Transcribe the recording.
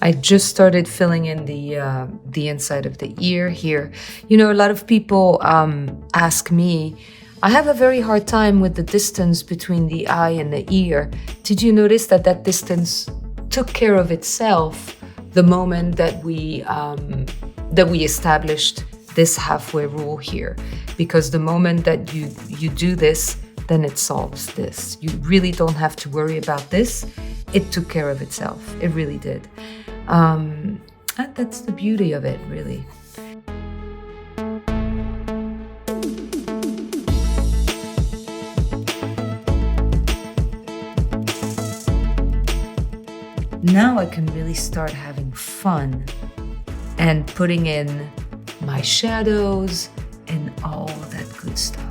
I just started filling in the inside of the ear here. You know, a lot of people ask me. I have a very hard time with the distance between the eye and the ear. Did you notice that that distance took care of itself the moment that we established this halfway rule here? Because the moment that you do this, then it solves this. You really don't have to worry about this. It took care of itself. It really did. And that's the beauty of it, really. Now I can really start having fun and putting in my shadows and all that good stuff.